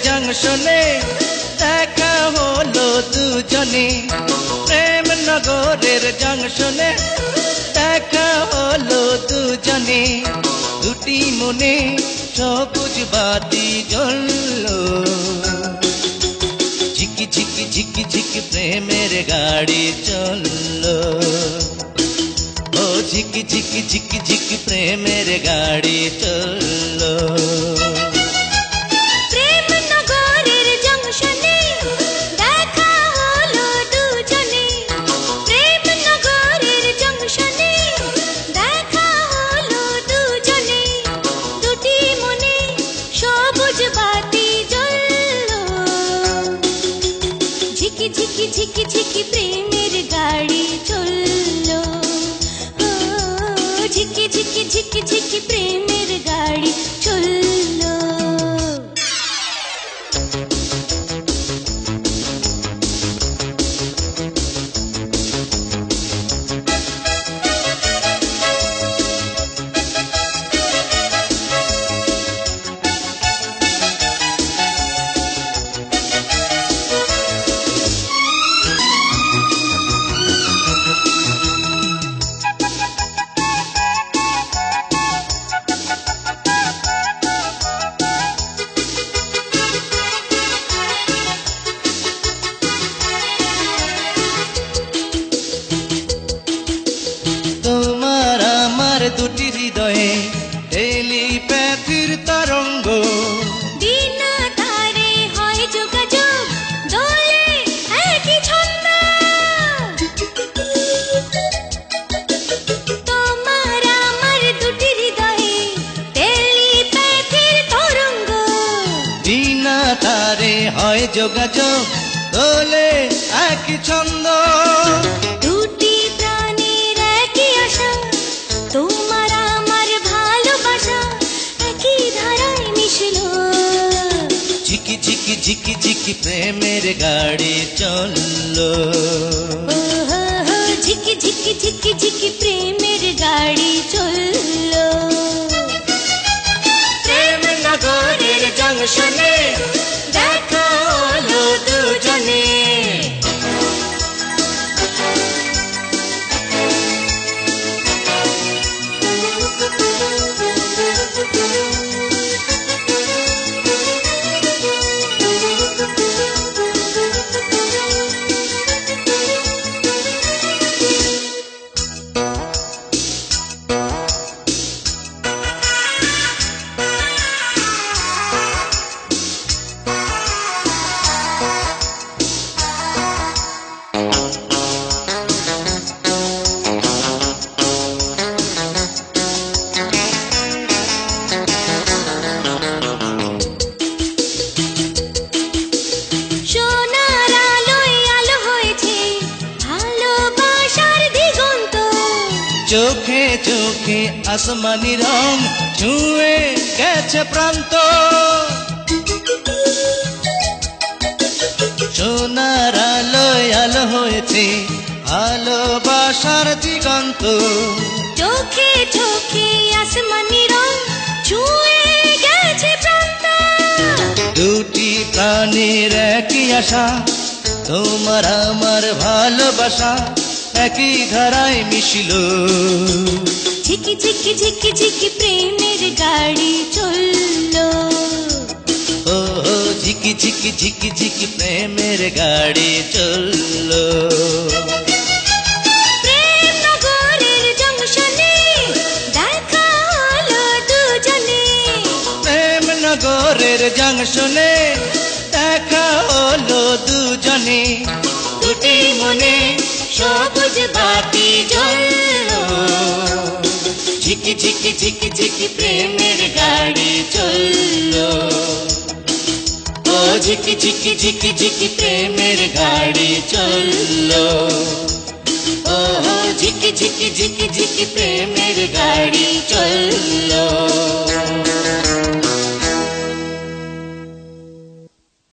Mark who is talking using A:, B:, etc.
A: জংশনে দেখা হলো দুজনে, প্রেমনগরের জংশনে দেখা হলো দুজনে, দুটি মনে সবুজ বাতি জ্বললো। ঝিকি ঝিকি ঝিকি ঝিকি প্রেমের গাড়ি চললো, ও ঝিকি ঝিকি ঝিকি ঝিকি প্রেমের গাড়ি চললো।
B: প্রেমনগরের জংশনে দেখা হলো দুজনে, প্রেমনগরের জংশনে দেখা হলো দুজনে, দুটি মনে সবুজ বাতি জ্বললো। ঝিকি ঝিকি ঝিকি ঝিকি প্রেমের গাড়ি চললো, ঝিকি ঝিকি ঝিকি ঝিকি প্রেমের গাড়ি চললো।
A: তোমার আমার দুটি হৃদয়ে টেলিপ্যাথির তরঙ্গ,
B: বিনা তারে হয় যোগাযোগ, দোলে একই ছন্দ। তোমার আমার দুটি হৃদয়ে টেলিপ্যাথির তরঙ্গ,
A: বিনা তারে হয় যোগাযোগ, দোলে একই ছন্দ।
B: দুটি প্রাণের একই আশা, তোমার আমার ভালোবাসা একই ধারায় মিশলো।
A: ঝিকি ঝিকি ঝিকি ঝিকি প্রেমের গাড়ি চললো,
B: ও হো হো, ঝিকি ঝিকি ঝিকি ঝিকি প্রেমের গাড়ি চললো। প্রেমনগরের জংশনে দেখা হলো দুজনে। সোনার আলোয় আলো হয়েছে ভালোবাসার দিগন্ত,
A: চোখে চোখে আসমানি রং ছুঁয়ে গেছে প্রান্ত। সোনার আলোয় আলো হয়েছে ভালোবাসার দিগন্ত,
B: চোখে চোখে আসমানি রং ছুঁয়ে গেছে প্রান্ত।
A: দুটি প্রাণীর একই আশা, তোমার আমার ভালোবাসা একই ধারায় মিশিল।
B: ঝিকি ঝিকি ঝিকি ঝিকি প্রেমের গাড়ি চললো,
A: ও ঝিকি ঝিকি ঝিকি ঝিকি প্রেমের গাড়ি চললো।
B: প্রেমনগরের জংশনে দেখা হলো দুজনে,
A: প্রেমনগরের জংশনে দেখা হলো দুজনে, দুটি মনে সবুজ বাতি জ্বললো। ঝিকি ঝিকি ঝিকি ঝিকি প্রেমের গাড়ি চললো, ও ঝিকি ঝিকি ঝিকি ঝিকি প্রেমের গাড়ি চললো, ও ঝিকি ঝিকি ঝিকি ঝিকি প্রেমের গাড়ি চললো।